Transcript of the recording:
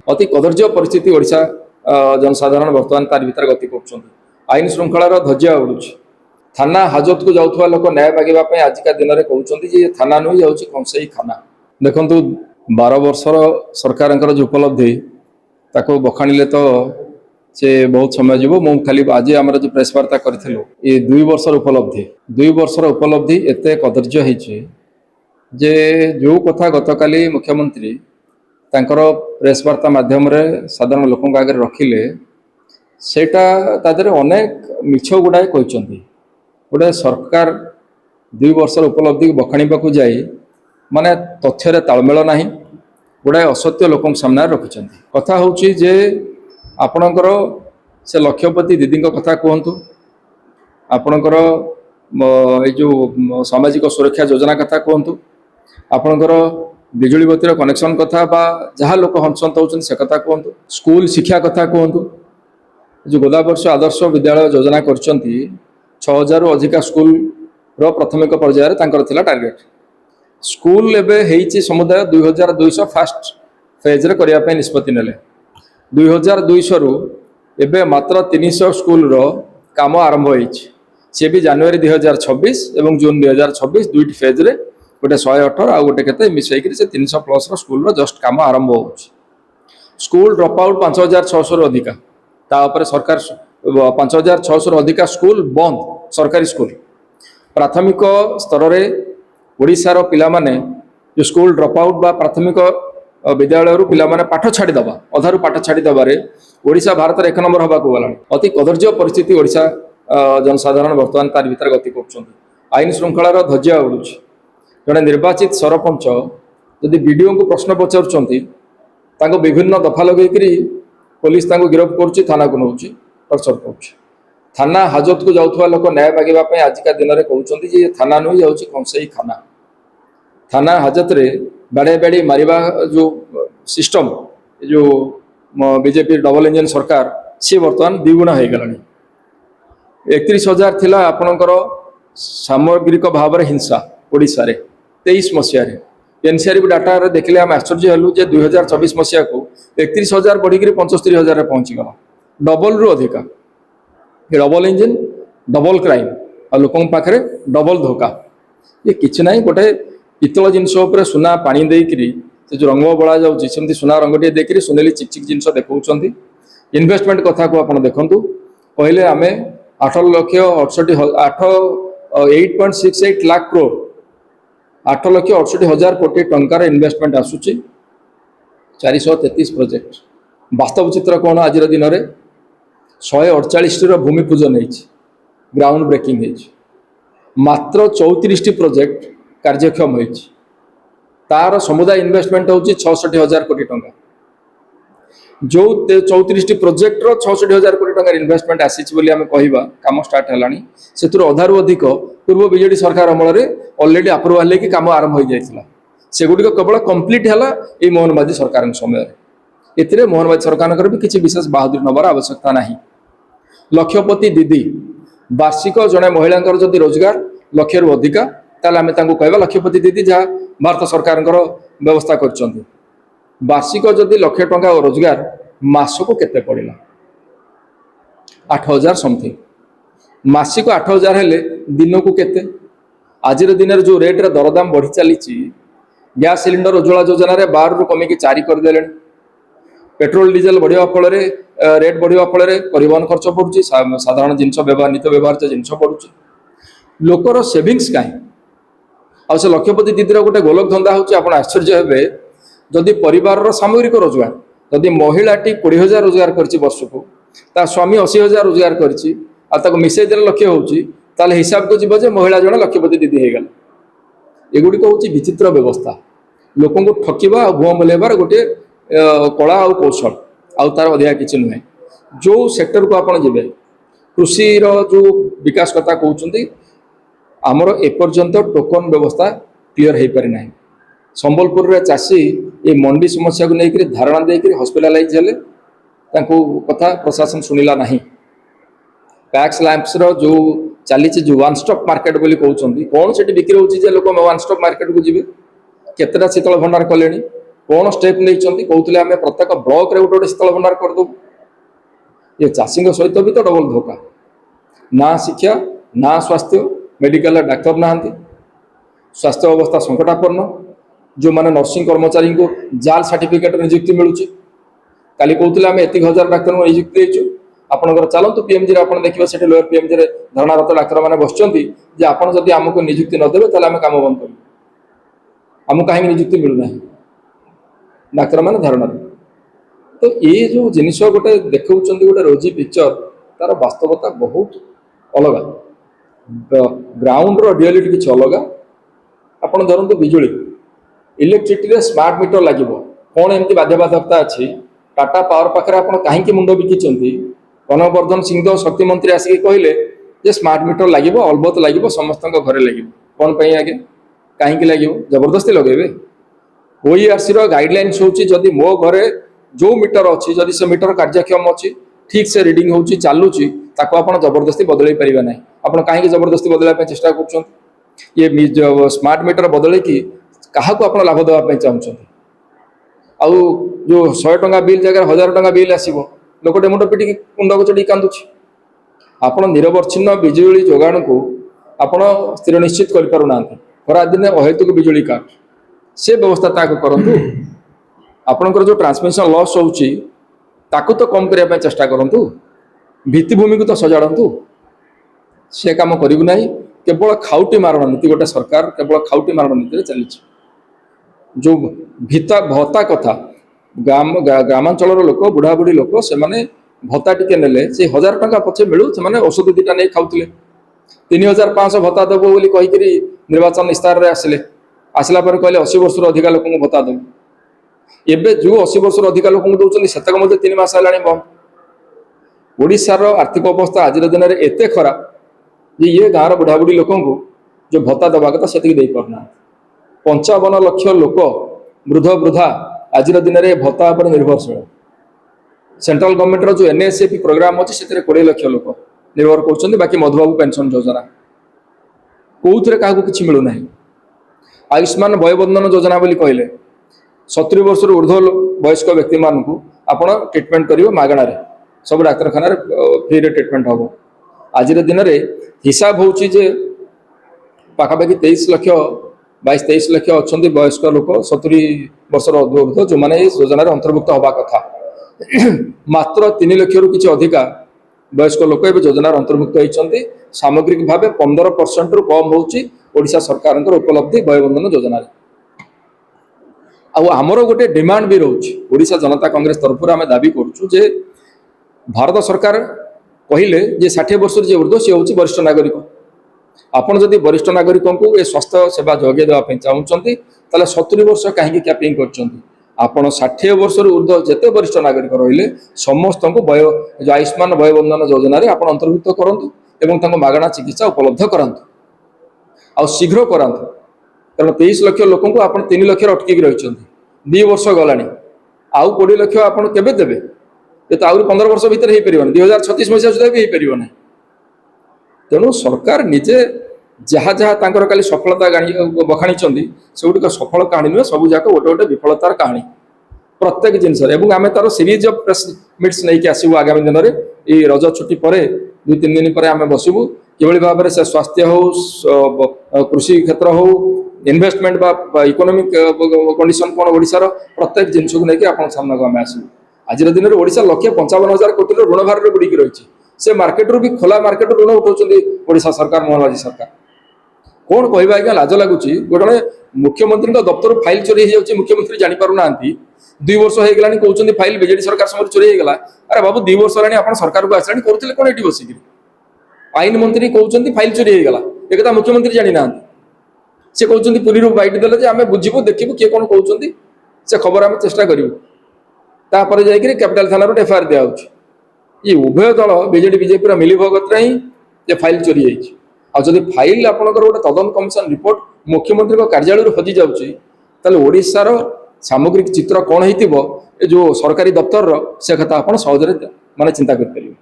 अति कदर्य परिस्थिति ओडिशा जनसाधारण बर्तमान तार भीतर गति कर आईन श्रृंखलार ध्वजा उड़ुछि। थाना हाजत को जाऊथुवा लोक न्याय मागिबा आजिका दिन में कहते जे थाना नुई जाऊँगी कंसई खाना। देखु 12 वर्षर सरकार जो उपलब्धि ताको बखाणिले तो से बहुत समय जीव मु खाली आज आम जो प्रेस वार्ता करूँ ये 2 वर्षर उपलब्धि एत कदर्य होइछि जे जो कथा गतकाली मुख्यमंत्री तांकर प्रेस वार्ता माध्यम साधारण लोक आगे रखिले सेटा तादरे अनेक मिछ गुड़ाए कहते गोटे सरकार 2 वर्षर उपलब्धि बखाणी जाए माने तथ्य तालमेल ना गुड़ाए असत्य लोक सामने रखिंट कथा हूँ जे आपणकर से लक्षपति दीदी कथा कहतु आपणकर जो सामाजिक सुरक्षा योजना कथा कहतु आपणकर बिजुली बत्तीर कनेक्शन कथा बा जहाँ लोक हंसंत होती से कथा कहतु स्कूल शिक्षा कथा कहतु जो गोदावर्ष आदर्श विद्यालय योजना कर 6000 रु अधिका स्कूल प्राथमिक पर्यायर टार्गेट स्कूल एवं समुदाय 2200 फास्ट फेज रे करने निष्पत्ति नेले 2200 रु एबे मात्र 300 स्कूल रो काम आरंभ होइछि से भी जनवरी 2026 एवं जून 2026 दुईट फेज रे गोटे 118 आ गोटे केते मिसैकरी से 300 प्लस रो स्कूल रो जस्ट काम आरंभ होउछि। स्कूल ड्रॉप आउट 5600 रु अधिका तापर सरकार 5600 रु अधिका स्कूल बंद सरकारी स्कूल प्राथमिक स्तर रे ओडिशार पिला माने जो स्कूल ड्रॉप आउट बा प्राथमिक विद्यालय पिला माने पाठ छाड़ीदबा अधारू पाठ छाड़ीदबारे ओडिशा भारत 1 नंबर हवा को गलानी। अति कदर्य परिस्थिति ओडिशा जनसाधारण बर्तमान तार भीतर गति कर आईन श्रृंखलार ध्वजा उड़ुछि। जड़े निर्वाचित सरपंच जदि वीडियो को प्रश्न पचार विभिन्न दफा लगे पुलिस गिरफ्त कर थाना को नौछि टर्चर कर थाना हाजत को जाऊथुवा लोक न्याय मागिबा आजिका दिन में कहते जे थाना नुई जाऊँगी कंसई खाना। थाना हाजत रे बाड़े बाड़ी मारिबा जो सिस्टम जो बीजेपी डबल इंजन सरकार सी बर्तमान द्विगुणा हो गलानी। 31,000 थिला आपणकर सामग्रिक भाव में हिंसा ओडिशा रे 23 मसीह एनसीआरबी डाटा देखले आम आश्चर्य हेलु जे 2024 मसीहा को 31,000 बढ़ी 75,000 पहुँची गला डबल रु अधिका डबल इंजिन डबल क्राइम आ लोक पाखे डबल धोखा ये किसी ना गोटे पितल जिनस सुना पानी देकरी से जो रंग बड़ा जाऊँगी सुना रंग टे सुनेली चिक चिक जिनस देखा इन्वेस्टमेंट कथा को आप देखु कहले आम 8,68,8.68 लाख करोड़ 8,68,000 कोटी टंकार इन्वेस्टमेंट आसूची 433 प्रोजेक्ट वास्तव चित्र कौन आज दिन में 148 भूमि पूजन ग्राउंड ब्रेकिंग मात्र 34 प्रोजेक्ट कार्यक्षम तार समुदाय इन्वेस्टमेंट हूँ 66,000 कोटी टंका जो 34 प्रोजेक्ट रो 66,000 कोटी टंका इन्वेस्टमेंट आसी कहवा काम स्टार्ट है से अधारू अधिक पूर्व बीजेडी सरकार अमल ऑलरेडी अप्रूवाल लेकिन काम आरंभ हो जाता से गुड़िक केवल कंप्लीट है ये मोहन माझी सरकार समय ए मोहन माझी सरकार भी किसी विशेष बहादुरी नबार आवश्यकता ना। लक्षपति दीदी वार्षिक जड़े महिला जदि रोजगार लक्ष रु अधिका ताल आम कहवा लक्षपति दीदी जहाँ भारत सरकार व्यवस्था कर वार्षिक जदि लक्ष टंका रोजगार मासको केते पड़िला 8,000 समथिंग मासिक 8,000 हेले दिन को केते आज दिन में जो रेट रे दरदाम बढ़ी चली गैस सिलिंडर उज्ज्वला योजना रे 12 रु कमिकी 4 करदे पेट्रोल डीजेल बढ़िया फल रेट बढ़िया फल परिवहन खर्च पड़ुछि साधारण जिनस व्यवहार नित्य व्यवहार जिनस पड़ुछि लोकर सेविंग्स कहीं आ से लक्षपति दीदीर गोटे गोलक धंदा होछि आपण आश्चर्य हेबे जदि परिवार सामग्रिक रोजगार जदि महिलाटी 20,000 रोजगार करछि वर्ष को ता स्वामी 80,000 रोजगार करछि आ मिसई देले लक्ष्य होछि ताले हिसाब को जीव जे महिला जन लक्षपति दीदी हो गला एगुड़ी हूँ विचित्र व्यवस्था लोक को ठकवा भुआ बुलेबार गोटे कला आ कौशल आउ तार अधिका किसी नुहे जो सेक्टर को आपड़ जी कृषिर जो विकास कथा कहते आमर एपर्यंत टोकन व्यवस्था क्लीयर हो पारि ना। संबलपुर रे चाषी ये मंडी समस्या को लेकर धारणा देकर हॉस्पिटलाइज हेले कथा प्रशासन शुणिला ना। पैक्स लैंप्स जो चली जो वन स्टॉप मार्केट बोली कहते कौन से बिक्री होची लोक वन स्टॉप मार्केट को जी केतेटा शीतल भंडार कले कौन स्टेप नहीं कहते आम प्रत्येक ब्लॉक रे गोटे शीतल भंडार करदेव ये चाषी सहित भी तो डबल धोखा ना शिक्षा ना स्वास्थ्य मेडिकल डाक्तर ना स्वास्थ्य अवस्था संकटापन्न जो माने नर्सिंग कर्मचारी को जाल सर्टिफिकेट नियुक्ति मिलूँ काली कहते आम एतिक हजार डाक्तर नियुक्ति देचु आपंकर चलतु पीएमजी आप देखिए से लोअर पीएमजी धरणारत डाक्तर मैंने बसुँच आपड़ जदि आमको नियुक्ति नदेवे तो आम कम बंद कर आमको कहीं नियुक्ति मिलूना डाक्तर मैंने धारणा तो ये जो जिनिस गोटे देखा गोटे रोजी पिक्चर तार वास्तवता बहुत अलग ग्राउंड रियलिटी किसी अलग आप धरतु बिजुली इलेक्ट्रिसिटी स्मार्ट मीटर लगे कौन एमती बाध्यबाधकता अच्छी टाटा पावर पाखे आप कहीं मुंड बिकी कनवर्धन सिंहदेव शक्ति मंत्री आसिक कहले जे स्मार्ट मीटर लगे अलबत लगे समस्त घरे लगे कौन पर आगे कहीं लगे जबरदस्ती लगे ओईआरसी गाइडलाइंस होची मो घरे जो मीटर अच्छी जदि से मीटर कार्यक्षम अच्छी ठीक से रीडिंग होची चालुची ताको आपण जबरदस्ती बदल पारिबा नहीं आपण कहीं जबरदस्ती बदलवा चेष्टा कर ये स्मार्ट मीटर बदल कि क्या आप लाभ देवाई चाहते आउ जो 100 टंका बिल जगह 1000 टंका बिल आसो लोकटे मुंड पिटी मुंड चढ़ी कांदुची आपण निरवच्छिन्न बिजुली जोगाण को आपण स्थिर निश्चित करना खरा दिन अहेतुक बिजुली काट से व्यवस्था ताको करंतु आपणकर जो ट्रांसमिशन लॉस होउची ताको तो कम करने चेष्टा करंतु भित्तिभूमि को तो सजाड़ू से काम करू ना केवल खाउटी मारण नीति गोटे सरकार केवल खाउटी मारण नीति चली जो भित्ता भत्ता कथा ग्रामांचल लोक बुढ़ा बुढ़ी लोक से माने भत्ता टिके नेले से 1000 टंका पछे मिलू से औषध दीटा नहीं खाऊले 3500 भत्ता देव बोली कहीकि निर्वाचन इस्तार रे आसला पर कहले 80 वर्ष अधिका लोक भत्ता देव एबे जो 80 वर्ष अधिका लोक दौरान सेतक 3 मास है बंद ओडिशार आर्थिक अवस्था आज दिन में एत खराब जे ये गाँव बुढ़ा बुढ़ी लोक जो भत्ता देवा कथा से दे पारना 55 लाख लोक वृद्ध वृद्धा आज दिन में भत्ता पर निर्भरशील सेंट्रल गवर्नमेंट जो एनएसएपी प्रोग्राम अच्छे से 20 लाख लोक निर्भर कर बाकी मधुबाबू पेंशन योजना कौन क्या किसी मिलूना आयुष्मान वयोबंधन योजना बोली कहले 70 वर्ष ऊर्ध्व वयस्क व्यक्ति मानू आप ट्रिटमेंट करेंगे मागणार सब डाक्तखाना फ्री ट्रिटमेंट हम आज दिन में हिसाब होची जे पाखापाखि 23 लाख 22-23 लाख अच्छा वयस्क लोक 70 वर्ष ऊर्ध्व जो मैंने योजन अंतर्भुक्त हवा कथा मात्र 3 लाख रु किसी अधिका वयस्क लोक योजन अंतर्भुक्त होती सामग्रिक भाव 15% रु कम होशा सरकार उपलब्धि वयोबंधन योजन आमर गोटे डिमांड भी रोचा जनता कांग्रेस तरफ आम दाबी करुचु जे भारत सरकार कहले जे 60 वर्ष जे ऊर्ध्व सी हूँ वरिष्ठ नागरिक आपड़ जदि वरिष्ठ नागरिक को ये स्वास्थ्य सेवा जोगे देवाई चाहते 70 वर्ष कहीं कैपिंग कर 60 वर्ष ऊर्ध्व जिते वरिष्ठ नागरिक रहिले समस्त को जो आयुष्मान वयोबंधन योजन आप अंतर्भुक्त करूँ मागणा चिकित्सा उपलब्ध करातु आ शीघ्र करातु कारण 23 लाख लोक आप 3 लाख अटकिक रही 2 वर्ष गला आउ 20 लाख आप केवे देवे ये तो आहरी 15 वर्ष भितर हो पार 2036 मसीहा सुधा भी हो पार ना तेणु सरकार निजे जहाँ जहाँ खाली सफलता बखाणी से गुटिक सफल कहानी नुहे सब जाक गोटे गोटे विफलतार कहानी प्रत्येक जिनस आम तार सीरीज ऑफ प्रेस मीट्स नहीं आसबू आगामी दिन में ये रज छुट्टी पर 2-3 दिन पर आम बसबू कि भाव में से स्वास्थ्य हो कृषि क्षेत्र हो इन्वेस्टमेंट इकोनॉमिक कंडीशन कौन ओडिशार प्रत्येक जिनस को लेकिन आप सामना को आम आसबू आज दिन में ओडिशा 1,55,000 कोटी ऋण भार बुड़ीक रही से मार्केट रू भी खोला मार्केट ऋण उठाउछन्ती सरकार मोहन माझी सरकार कौन कहवा आज्ञा लाज लगुच गोटे मुख्यमंत्री दफ्तर फाइल चोरी हो मुख्यमंत्री जापर ना 2 वर्ष हो गला कहते फाइल बीजेडी सरकार समय चोरी होगा अरे बाबू 2 वर्ष है आप सरकार को आसला करुले कौन ये बसिक आईन मंत्री कहते फाइल चोरी होगा एक मुख्यमंत्री जानी ना से कहते पुरी बैठ देले आम बुझू देखू किए कौन कहते से खबर आम चेष्टा करूँ तापर जाकि कैपिटाल थाना एफआईआर दिया ये उभय दल बीजेडी बीजेपी मिलीभगत ही ये फाइल चोरी होती आदि फाइल आपंकर गोटे तदंत कमिशन रिपोर्ट मुख्यमंत्री कार्यालय हजि जाशार सामग्रिक चित्र कौन हो जो सरकारी दफ्तर से कथा आप सहजरे माने चिंता करें।